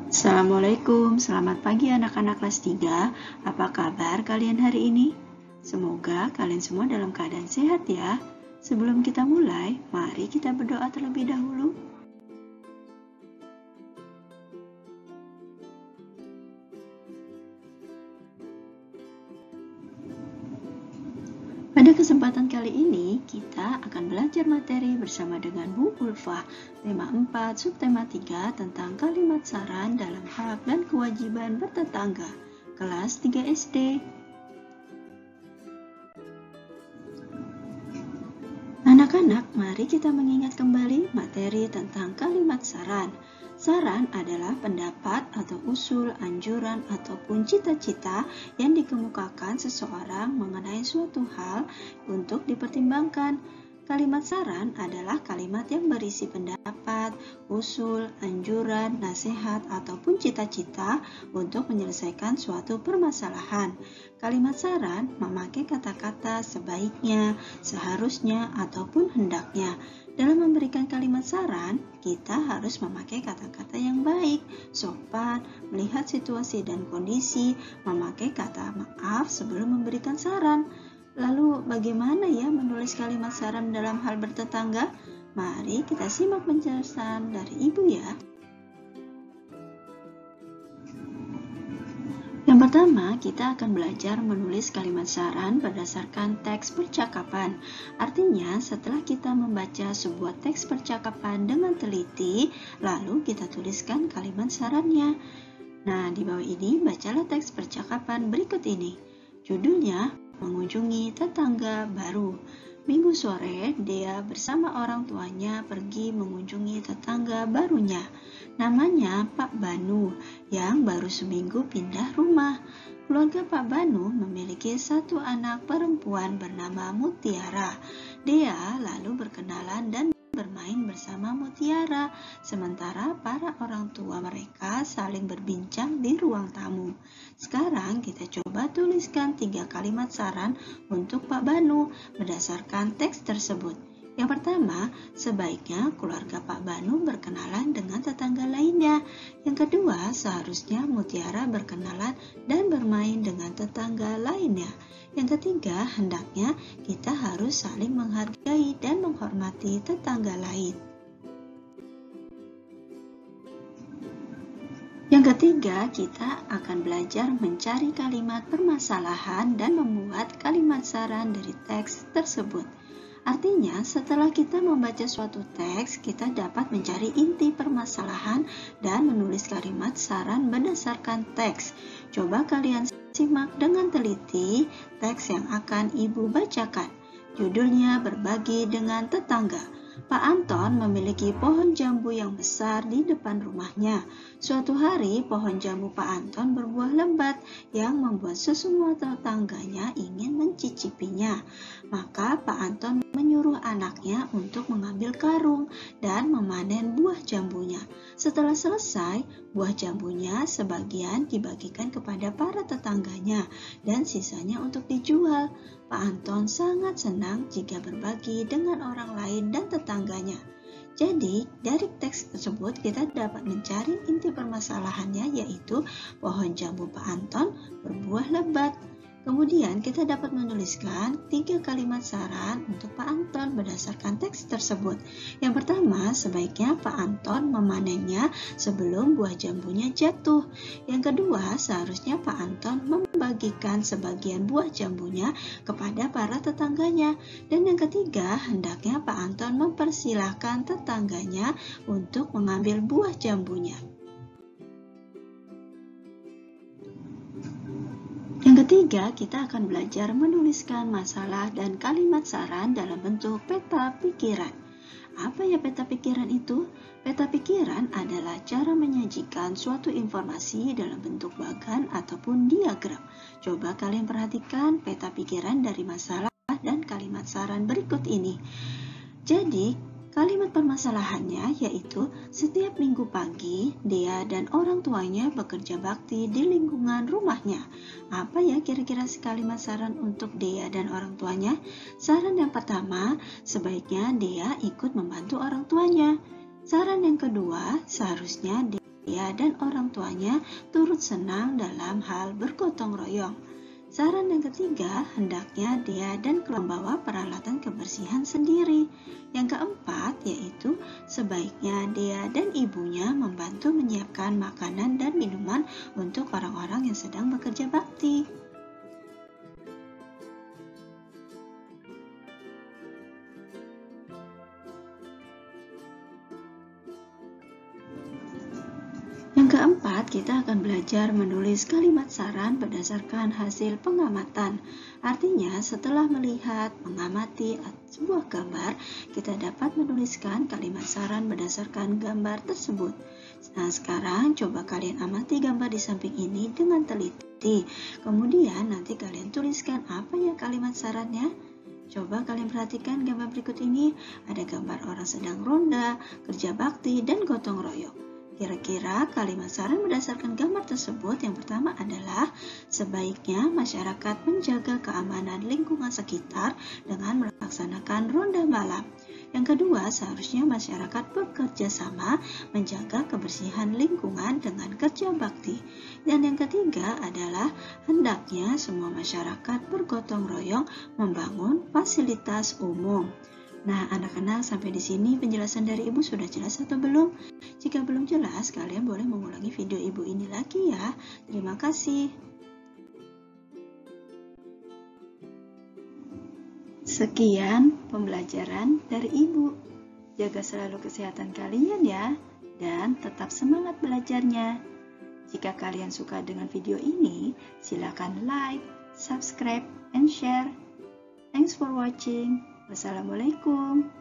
Assalamualaikum, selamat pagi anak-anak kelas 3. Apa kabar kalian hari ini? Semoga kalian semua dalam keadaan sehat ya. Sebelum kita mulai, mari kita berdoa terlebih dahulu. Pada kesempatan kali ini, kita akan belajar materi bersama dengan Bu Ulfa, tema 4, subtema 3 tentang kalimat saran dalam hak dan kewajiban bertetangga, kelas 3 SD. Anak-anak, mari kita mengingat kembali materi tentang kalimat saran. Saran adalah pendapat atau usul, anjuran, ataupun cita-cita yang dikemukakan seseorang mengenai suatu hal untuk dipertimbangkan. Kalimat saran adalah kalimat yang berisi pendapat, usul, anjuran, nasihat, ataupun cita-cita untuk menyelesaikan suatu permasalahan. Kalimat saran memakai kata-kata sebaiknya, seharusnya, ataupun hendaknya. Dalam memberikan kalimat saran, kita harus memakai kata-kata yang baik, sopan, melihat situasi dan kondisi, memakai kata maaf sebelum memberikan saran. Lalu bagaimana ya menulis kalimat saran dalam hal bertetangga? Mari kita simak penjelasan dari Ibu ya. Yang pertama, kita akan belajar menulis kalimat saran berdasarkan teks percakapan. Artinya, setelah kita membaca sebuah teks percakapan dengan teliti, lalu kita tuliskan kalimat sarannya. Nah, di bawah ini bacalah teks percakapan berikut ini. Judulnya, mengunjungi tetangga baru. Minggu sore, Dea bersama orang tuanya pergi mengunjungi tetangga barunya. Namanya Pak Banu, yang baru seminggu pindah rumah. Keluarga Pak Banu memiliki satu anak perempuan bernama Mutiara. Dea lalu berkenalan dan bermain bersama Mutiara, sementara para orang tua mereka saling berbincang di ruang tamu. Sekarang kita coba tuliskan 3 kalimat saran untuk Pak Banu berdasarkan teks tersebut. Yang pertama, sebaiknya keluarga Pak Banu berkenalan dengan tetangga lainnya. Yang kedua, seharusnya Mutiara berkenalan dan bermain dengan tetangga lainnya. Yang ketiga, hendaknya kita harus saling menghargai dan menghormati tetangga lain. Yang ketiga, kita akan belajar mencari kalimat permasalahan dan membuat kalimat saran dari teks tersebut. Artinya, setelah kita membaca suatu teks, kita dapat mencari inti permasalahan dan menulis kalimat saran berdasarkan teks. Coba kalian simak dengan teliti teks yang akan Ibu bacakan. Judulnya berbagi dengan tetangga. Pak Anton memiliki pohon jambu yang besar di depan rumahnya. Suatu hari, pohon jambu Pak Anton berbuah lebat yang membuat semua tetangganya ingin mencicipinya. Maka Pak Anton menyuruh anaknya untuk mengambil karung dan memanen buah jambunya. Setelah selesai, buah jambunya sebagian dibagikan kepada para tetangganya dan sisanya untuk dijual. Pak Anton sangat senang jika berbagi dengan orang lain dan tetangganya. Jadi, dari teks tersebut kita dapat mencari inti permasalahannya, yaitu pohon jambu Pak Anton berbuah lebat. Kemudian kita dapat menuliskan 3 kalimat saran untuk Pak Anton berdasarkan teks tersebut. Yang pertama, sebaiknya Pak Anton memanennya sebelum buah jambunya jatuh. Yang kedua, seharusnya Pak Anton membagikan sebagian buah jambunya kepada para tetangganya. Dan yang ketiga, hendaknya Pak Anton mempersilahkan tetangganya untuk mengambil buah jambunya. Yang ketiga, kita akan belajar menuliskan masalah dan kalimat saran dalam bentuk peta pikiran. Apa ya peta pikiran itu? Peta pikiran adalah cara menyajikan suatu informasi dalam bentuk bagan ataupun diagram. Coba kalian perhatikan peta pikiran dari masalah dan kalimat saran berikut ini. Jadi, kalimat permasalahannya yaitu setiap minggu pagi, Dea dan orang tuanya bekerja bakti di lingkungan rumahnya. Apa ya kira-kira kalimat saran untuk Dea dan orang tuanya? Saran yang pertama, sebaiknya Dea ikut membantu orang tuanya. Saran yang kedua, seharusnya Dea dia dan orang tuanya turut senang dalam hal bergotong royong. Saran yang ketiga, hendaknya dia dan keluarga membawa peralatan kebersihan sendiri. Yang keempat, yaitu sebaiknya dia dan ibunya membantu menyiapkan makanan dan minuman untuk orang-orang yang sedang bekerja bakti. Yang keempat, kita akan belajar menulis kalimat saran berdasarkan hasil pengamatan. Artinya, setelah melihat, mengamati sebuah gambar, kita dapat menuliskan kalimat saran berdasarkan gambar tersebut. Nah, sekarang coba kalian amati gambar di samping ini dengan teliti. Kemudian nanti kalian tuliskan apa ya kalimat sarannya. Coba kalian perhatikan gambar berikut ini. Ada gambar orang sedang ronda, kerja bakti, dan gotong royong. Kira-kira kalimat saran berdasarkan gambar tersebut yang pertama adalah sebaiknya masyarakat menjaga keamanan lingkungan sekitar dengan melaksanakan ronda malam. Yang kedua, seharusnya masyarakat bekerja sama menjaga kebersihan lingkungan dengan kerja bakti. Dan yang ketiga adalah hendaknya semua masyarakat bergotong royong membangun fasilitas umum. Nah, anak-anak, sampai di sini penjelasan dari Ibu sudah jelas atau belum? Jika belum jelas, kalian boleh mengulangi video Ibu ini lagi ya. Terima kasih. Sekian pembelajaran dari Ibu. Jaga selalu kesehatan kalian ya, dan tetap semangat belajarnya. Jika kalian suka dengan video ini, silakan like, subscribe, and share. Thanks for watching. Wassalamualaikum.